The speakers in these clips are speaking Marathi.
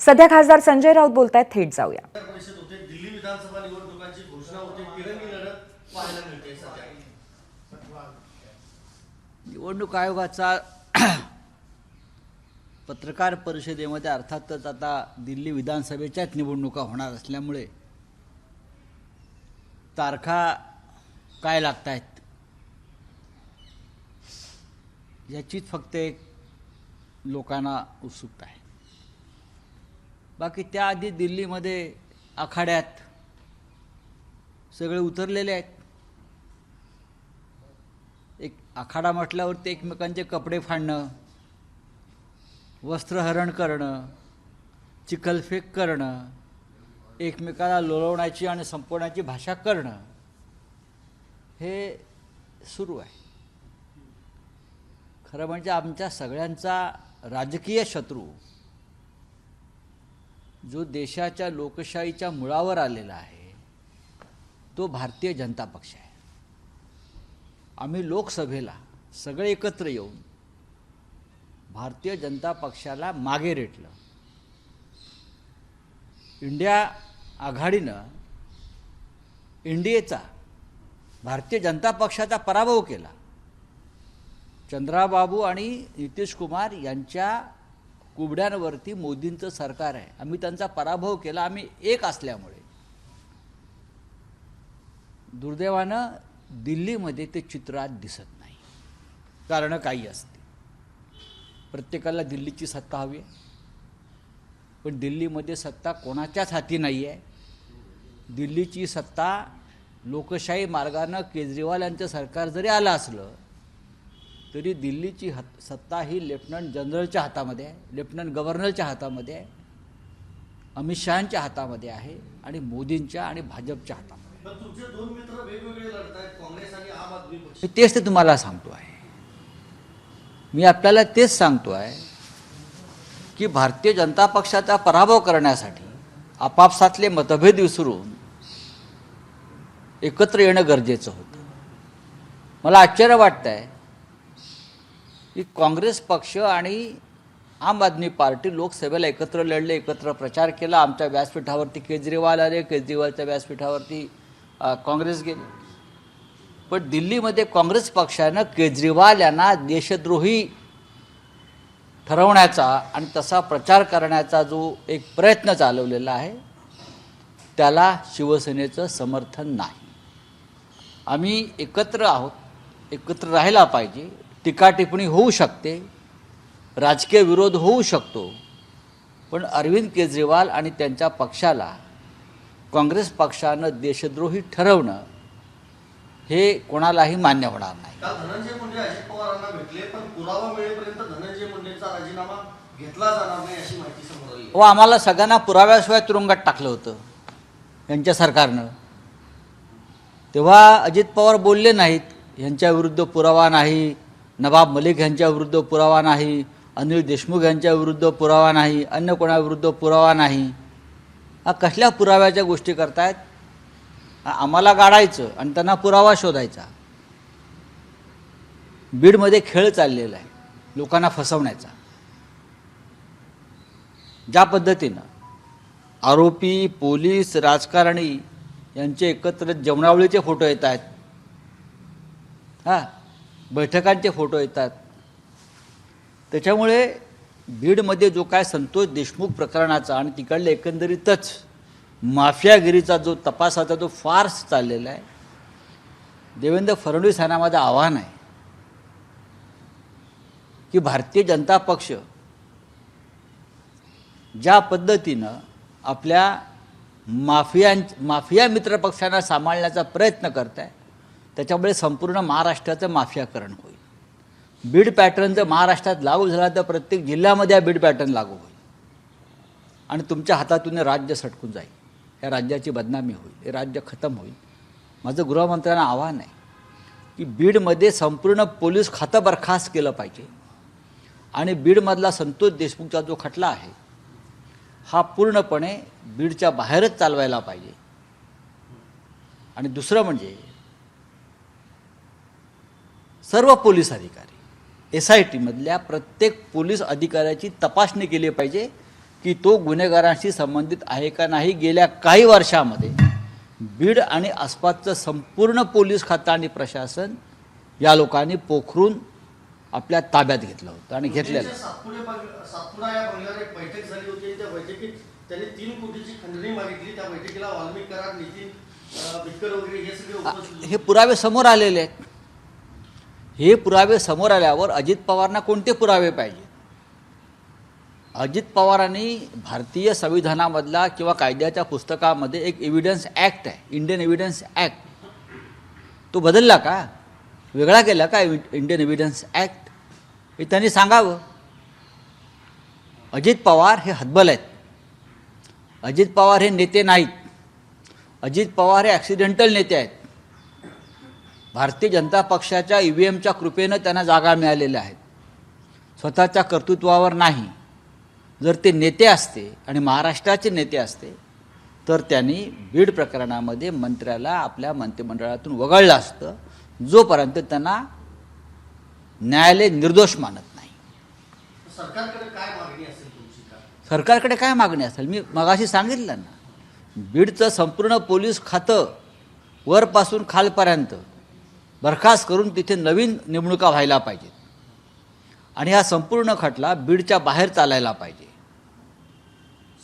सध्या खासदार संजय राऊत बोलतायत, थेट जाऊया. परिषद होते, दिल्ली विधानसभा निवडणुकांची घोषणा होते, तिरंगी लढत पाहायला मिळते सध्या. निवडणूक आयोगाचा पत्रकार परिषदेमध्ये अर्थातच आता दिल्ली विधानसभेच्याच निवडणुका होणार असल्यामुळे तारखा काय लागत आहेत याचीच फक्त एक लोकांना उत्सुकता आहे. बाकी त्याआधी दिल्लीमध्ये आखाड्यात सगळे उतरलेले आहेत. एक आखाडा म्हटल्यावरती एकमेकांचे कपडे फाडणं, वस्त्रहरण करणं, चिखलफेक करणं, एकमेकाला लोळवण्याची आणि संपवण्याची भाषा करणं हे सुरू आहे. खरं म्हणजे आमच्या सगळ्यांचा राजकीय शत्रू जो देशाच्या लोकशाहीच्या मुळावर आलेला आहे तो भारतीय जनता पक्ष आहे. आम्ही लोकसभेला सगळे एकत्र येऊन भारतीय जनता पक्षाला मागे रेटलं. इंडिया आघाडीनं एनडीएचा भारतीय जनता पक्षाचा पराभव केला. चंद्राबाबू आणि नितीश कुमार यांच्या कुबड्यांवरती मोदींचं सरकार आहे. आम्ही त्यांचा पराभव केला. आम्ही एक असल्यामुळे दुर्दैवानं दिल्लीमध्ये ते चित्रात दिसत नाही. कारणं काही असते. प्रत्येकाला दिल्लीची सत्ता हवी आहे, पण दिल्लीमध्ये सत्ता कोणाच्याच हाती नाही आहे. दिल्लीची सत्ता लोकशाही मार्गानं केजरीवाल यांचं सरकार जरी आलं असलं तरी दिल्लीची सत्ता ही लेफ्टनंट जनरलच्या हातामध्ये आहे, लेफ्टनंट गव्हर्नरच्या हातामध्ये आहे, अमित शहांच्या हातामध्ये आहे आणि मोदींच्या आणि भाजपच्या हातामध्ये. पण तुमचे दोन मित्र वेगवेगळे लढतायत, काँग्रेस आणि आम आदमी पक्ष. मी तेच ते तुम्हाला सांगतो आहे. मी आपल्याला तेच सांगतो आहे की भारतीय जनता पक्षाचा पराभव करण्यासाठी आपापसातले मतभेद विसरून एकत्र येणं गरजेचं होतं. मला आश्चर्य वाटतं आहे की काँग्रेस पक्ष आणि आम आदमी पार्टी लोकसभेला एकत्र लढले, एकत्र प्रचार केला. आमच्या व्यासपीठावरती केजरीवाल आले, केजरीवालच्या व्यासपीठावरती काँग्रेस गेले. पण दिल्लीमध्ये काँग्रेस पक्षानं केजरीवाल यांना देशद्रोही ठरवण्याचा आणि तसा प्रचार करण्याचा जो एक प्रयत्न चालवलेला आहे त्याला शिवसेनेचं समर्थन नाही. आम्ही एकत्र आहोत, एकत्र राहायला पाहिजे. टीका टिप्पणी होऊ शकते, राजकीय विरोध होऊ शकतो, पण अरविंद केजरीवाल आणि त्यांच्या पक्षाला काँग्रेस पक्षानं देशद्रोही ठरवणं हे कोणालाही मान्य होणार नाही. काल धनंजय मुंडे अजित पवारांना भेटले, पण पुरावा मिळेपर्यंत धनंजय मुंडेंचा राजीनामा घेतला जाणार नाही अशी माहिती समोर आली. व आम्हाला सगळ्यांना पुराव्याशिवाय तुरुंगात टाकलं होतं यांच्या सरकारनं. तेव्हा अजित पवार बोलले नाहीत यांच्या विरुद्ध पुरावा नाही, नवाब मलिक यांच्या विरुद्ध पुरावा नाही, अनिल देशमुख यांच्या विरुद्ध पुरावा नाही, अन्य कोणाविरुद्ध पुरावा नाही. हा कसल्या पुराव्याच्या गोष्टी करतायत? आम्हाला गाडायचं आणि त्यांना पुरावा शोधायचा. बीडमध्ये खेळ चाललेला आहे लोकांना फसवण्याचा. ज्या पद्धतीनं आरोपी, पोलीस, राजकारणी यांचे एकत्र जेवणावळीचे फोटो येत आहेत, बैठकांचे फोटो येतात, त्याच्यामुळे बीडमध्ये जो काय संतोष देशमुख प्रकरणाचा आणि तिकडले एकंदरीतच माफियागिरीचा जो तपासाचा जो फार्स चाललेला आहे, देवेंद्र फडणवीस यांना माझं आव्हान आहे की भारतीय जनता पक्ष ज्या पद्धतीनं आपल्या माफिया मित्रपक्षांना सांभाळण्याचा प्रयत्न करत आहे त्याच्यामुळे संपूर्ण महाराष्ट्राचं माफियाकरण होईल. बीड पॅटर्न जर महाराष्ट्रात लागू झाला तर प्रत्येक जिल्ह्यामध्ये हा बीड पॅटर्न लागू होईल आणि तुमच्या हातातून राज्य सटकून जाईल. या राज्याची बदनामी होईल, हे राज्य खतम होईल. माझं गृहमंत्र्यांना आव्हान आहे की बीडमध्ये संपूर्ण पोलीस खातं बरखास्त केलं पाहिजे आणि बीडमधला संतोष देशमुखचा जो खटला आहे हा पूर्णपणे बीडच्या बाहेरच चालवायला पाहिजे. आणि दुसरं म्हणजे सर्व पोलीस अधिकारी SIT मधल्या प्रत्येक पोलीस अधिकाऱ्याची तपासणी केली पाहिजे की तो गुन्हेगारांशी संबंधित आहे का नाही गेल्या काही वर्षामध्ये बीड आणि आसपासचं संपूर्ण पोलीस खातं आणि प्रशासन या लोकांनी पोखरून आपल्या ताब्यात घेतलं होतं आणि घेतलेलं आहे. सातपुडा या बंगल्यावर एक बैठक झाली होती. त्या बैठकीत त्यांनी 3 कोटीची खंडणी मागितली. त्या बैठकीला वाल्मिक कराड, नितीन भिक्कर वगैरे हे सगळे उपस्थित होते. हे पुरावे समोर आलेले आहेत. हे पुरावे समोर आल्यावर अजित पवारांना कोणते पुरावे पाहिजे? अजित पवारांनी भारतीय संविधानामधला किंवा कायद्याच्या पुस्तकामध्ये एक एव्हिडन्स ॲक्ट आहे, इंडियन एव्हिडन्स ॲक्ट, तो बदलला का? वेगळा केला का इंडियन एव्हिडन्स ॲक्ट? हे त्यांनी सांगावं. अजित पवार हे हतबल आहेत. अजित पवार हे नेते नाहीत. अजित पवार हे ॲक्सिडेंटल नेते आहेत. भारतीय जनता पक्षाच्या EVMच्या कृपेनं त्यांना जागा मिळालेल्या आहेत, स्वतःच्या कर्तृत्वावर नाही. जर ते नेते असते आणि महाराष्ट्राचे नेते असते तर त्यांनी बीड प्रकरणामध्ये मंत्र्याला आपल्या मंत्रिमंडळातून वगळलं असतं, जोपर्यंत त्यांना न्यायालय निर्दोष मानत नाही. सरकारकडे काय मागणी असेल तुमची? सरकारकडे काय मागणी असेल? मी मगाशी सांगितलं ना, बीडचं संपूर्ण पोलीस खातं वरपासून खालपर्यंत बरखास्त करून तिथे नवीन नेमणुका व्हायला पाहिजेत आणि हा संपूर्ण खटला बीडच्या बाहेर चालायला पाहिजे.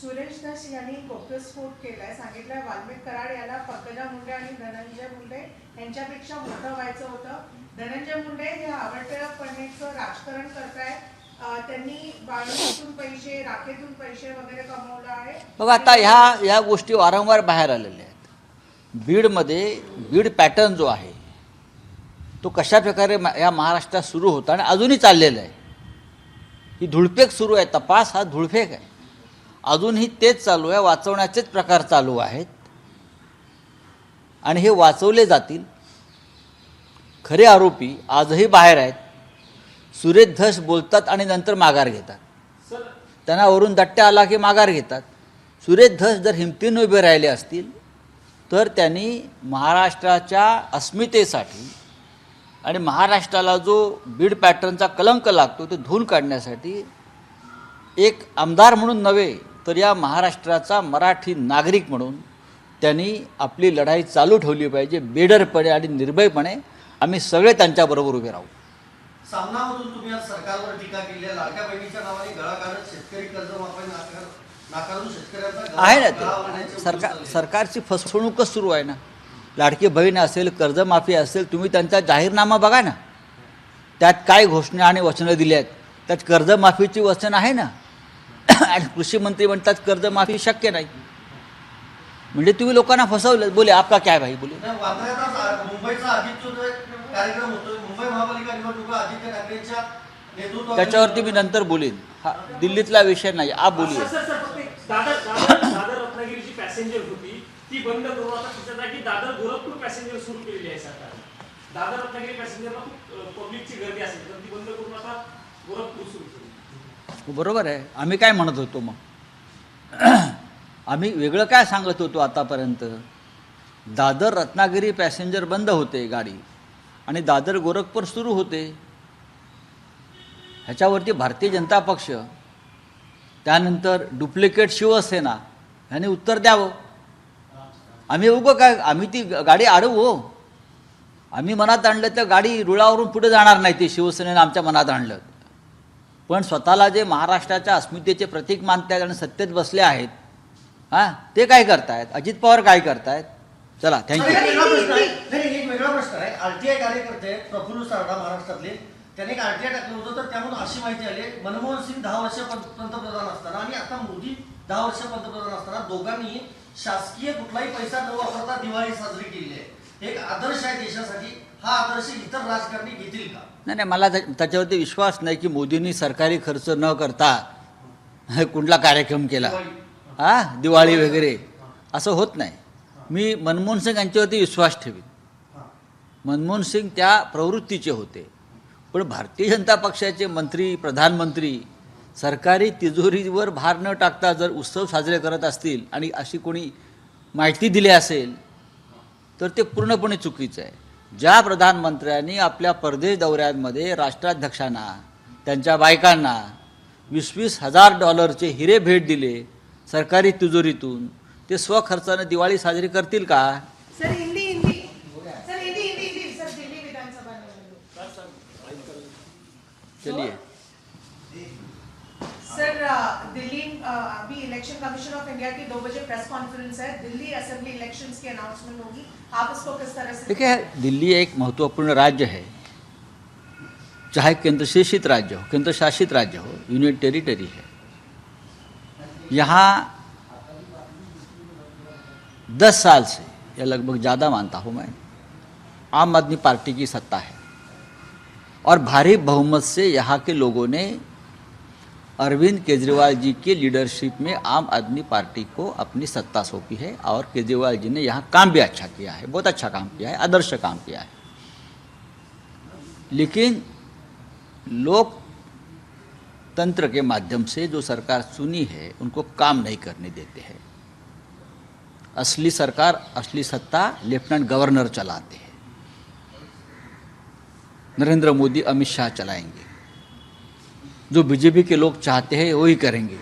सुरेश दास यांनी गौप्यस्फोट केलाय. सांगितलंय वाल्मिक कराड याला पंकजा मुंडे आणि धनंजय मुंडे यांच्यापेक्षा मोठं व्हायचं होतं. धनंजय मुंडे हे आवडतेपणेचं राजकारण करतायत. त्यांनी बाळूतून पैसे, राखेतून पैसे वगैरे कमवलं आहे. बघा, आता ह्या गोष्टी वारंवार बाहेर आलेल्या आहेत. बीडमध्ये बीड पॅटर्न जो आहे तो कशा प्रकारे या महाराष्ट्रात सुरू होता आणि अजूनही चाललेला आहे. ही धुळफेक सुरू आहे. तपास हा धुळफेक आहे. अजूनही तेच चालू आहे. वाचवण्याचेच प्रकार चालू आहेत आणि हे वाचवले जातील. खरे आरोपी आजही बाहेर आहेत. सुरेश धस बोलतात आणि नंतर माघार घेतात. त्यांना वरून दट्ट्या आला की माघार घेतात. सुरेश धस जर हिमतीने उभे राहिले असतील तर त्यांनी महाराष्ट्राच्या अस्मितेसाठी आणि महाराष्ट्राला जो बीड पॅटर्नचा कलंक लागतो ते धुवून काढण्यासाठी एक आमदार म्हणून नव्हे तर या महाराष्ट्राचा मराठी नागरिक म्हणून त्यांनी आपली लढाई चालू ठेवली पाहिजे. बेडरपणे आणि निर्भयपणे आम्ही सगळे त्यांच्याबरोबर उभे राहू. सामनामधून तुम्ही आज सरकारवर टीका केली आहे. लाडक्या बहिणीच्या नावाने गळा काढत शेतकरी कर्जमाफी नाकारून शेतकऱ्यांचा आहे ना ते सरकारची फसवणूकच सुरू आहे ना. लाडकी बहीण असेल, कर्जमाफी असेल, तुम्ही त्यांचा जाहीरनामा बघा ना. त्यात काय घोषणा आणि वचनं दिली आहेत. त्यात कर्जमाफीची वचन आहे ना आणि कृषी मंत्री म्हणतात कर्जमाफी शक्य नाही. म्हणजे तुम्ही लोकांना फसवलं. बोले आपका क्या भाई बोले. मुंबईचा आदित्य कार्यक्रम होतोय. मुंबई महापालिका निवडणुका आदित्य ठाकरेंच्या नेतृत्वात. त्याच्यावरती मी नंतर बोलीन. हा दिल्लीतला विषय नाही. आप बोलिये. दादर रत्नागिरीची पॅसेंजर होती ती बंद करून आता दिसत आहे की दादर गोरखपूर पॅसेंजर सुरू केलेली आहे सरकारने. दादर रत्नागिरी पॅसेंजरला खूप पब्लिकची गर्दी असेल तर ती बंद करून आता गोरखपूर सुरू केली. बरोबर आहे. आम्ही काय म्हणत होतो मग? आम्ही वेगळं काय सांगत होतो आतापर्यंत? दादर रत्नागिरी पॅसेंजर बंद होते गाडी आणि दादर गोरखपूर सुरू होते. ह्याच्यावरती भारतीय जनता पक्ष, त्यानंतर डुप्लिकेट शिवसेना ह्यांनी उत्तर द्यावं. आम्ही उगं काय, आम्ही ती गाडी अडवू हो. आम्ही मनात आणलं तर गाडी रुळावरून पुढे जाणार नाही. ते शिवसेनेनं आमच्या मनात आणलं. पण स्वतःला जे महाराष्ट्राच्या अस्मितेचे प्रतीक मानतायत आणि सत्तेत बसले आहेत, हां, ते काय करतायत? अजित पवार काय करतायत? चला, थँक्यू. एक वेगळा प्रश्न आहे. RTI कार्यकर्ते प्रफुल्ल सारडा महाराष्ट्रातले, त्याने एक RTI टाकलं होतं तर त्यामधून अशी माहिती आली मनमोहन सिंग 10 वर्ष पंतप्रधान असताना आणि आता मोदी 10 वर्ष पंतप्रधान असताना दोघांनी शासकीय कुठलाही पैसा न वापरता दिवाळी साजरी केली आहे. एक आदर्श आहे देशासाठी. हा आदर्श इतर राजकारणी घेतील का? नाही, मला त्याच्यावरती विश्वास नाही की मोदींनी सरकारी खर्च न करता कुठला कार्यक्रम केला. हां, दिवाळी वगैरे असं होत नाही. मी मनमोहन सिंग यांच्यावरती विश्वास ठेवीन. मनमोहन सिंग त्या प्रवृत्तीचे होते. पण भारतीय जनता पक्षाचे मंत्री, प्रधानमंत्री सरकारी तिजोरीवर भार न टाकता जर उत्सव साजरे करत असतील आणि अशी कोणी माहिती दिली असेल तर ते पूर्णपणे चुकीचं आहे. ज्या प्रधानमंत्र्यांनी आपल्या परदेश दौऱ्यांमध्ये राष्ट्राध्यक्षांना, त्यांच्या बायकांना 20-20 हजार डॉलरचे हिरे भेट दिले सरकारी तिजोरीतून, ते स्वखर्चानं दिवाळी साजरी करतील का? सर हिंदी सर दिल्ली विधानसभा निवडणूक चलिए सर दिल्ली अभी इलेक्शन कमीशन ऑफ इंडिया की 2 बजे प्रेस कॉन्फ्रेंस है, दिल्ली असेंबली इलेक्शंस की अनाउंसमेंट होगी, आप इसको किस तरह से देखिए, दिल्ली एक महत्वपूर्ण राज्य है, चाहे केंद्र शासित राज्य हो, केंद्र शासित राज्य हो, यूनियन टेरिटरी है। यहाँ 10 साल से या लगभग ज़्यादा मानता हूँ मैं, आम आदमी पार्टी की सत्ता है और भारी बहुमत से यहाँ के लोगों ने अरविंद केजरीवाल जी की लीडरशिप में आम आदमी पार्टी को अपनी सत्ता सौंपी है और केजरीवाल जी ने यहाँ काम भी अच्छा किया है, बहुत अच्छा काम किया है, आदर्श काम किया है। लेकिन लोकतंत्र के माध्यम से जो सरकार चुनी है उनको काम नहीं करने देते हैं। असली सरकार, असली सत्ता लेफ्टिनेंट गवर्नर चलाते हैं, नरेंद्र मोदी, अमित शाह चलाएंगे। जो बीजेपी के लोग चाहते हैं वही करेंगे।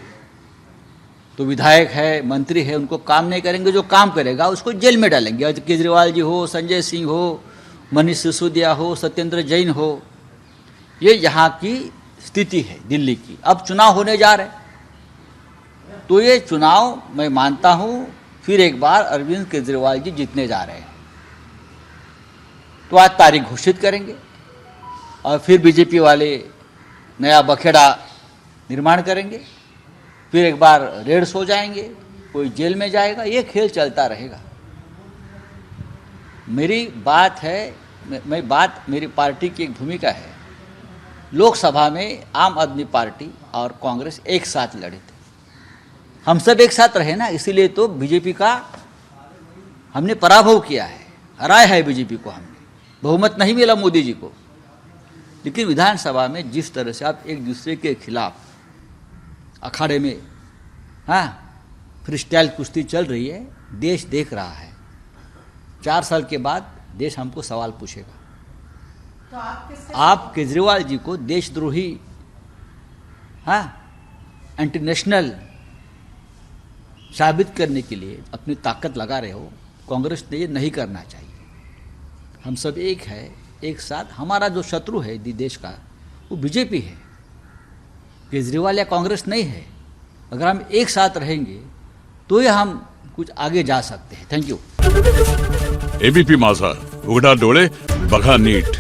तो विधायक है, मंत्री है, उनको काम नहीं करेंगे, जो काम करेगा उसको जेल में डालेंगे। आज केजरीवाल जी हो, संजय सिंह हो, मनीष सिसोदिया हो, सत्येंद्र जैन हो, ये यहाँ की स्थिति है दिल्ली की। अब चुनाव होने जा रहे, तो ये चुनाव मैं मानता हूँ फिर एक बार अरविंद केजरीवाल जी जीतने जा रहे हैं। तो आज तारीख घोषित करेंगे और फिर बीजेपी वाले नया बखेड़ा निर्माण करेंगे, फिर एक बार रेड्स हो जाएंगे, कोई जेल में जाएगा, ये खेल चलता रहेगा। मेरी बात है, मेरी पार्टी की एक भूमिका है। लोकसभा में आम आदमी पार्टी और कांग्रेस एक साथ लड़े थे, हम सब एक साथ रहे ना, इसीलिए तो बीजेपी का हमने पराभव किया है, हराया है बीजेपी को हमने। बहुमत नहीं मिला मोदी जी को, लेकिन विधानसभा में जिस तरह से आप एक दूसरे के खिलाफ अखाड़े में फ्रीस्टाइल कुश्ती चल रही है, देश देख रहा है। 4 साल के बाद देश हमको सवाल पूछेगा। तो आप केजरीवाल जी को देशद्रोही, एंटीनेशनल साबित करने के लिए अपनी ताकत लगा रहे हो। कांग्रेस ने ये नहीं करना चाहिए। हम सब एक है, एक साथ। हमारा जो शत्रु है देश का वो बीजेपी है, केजरीवाल या कांग्रेस नहीं है। अगर हम एक साथ रहेंगे तो ही हम कुछ आगे जा सकते हैं। Thank you. एबीपी माझा, उघडा डोळे बघा नीट।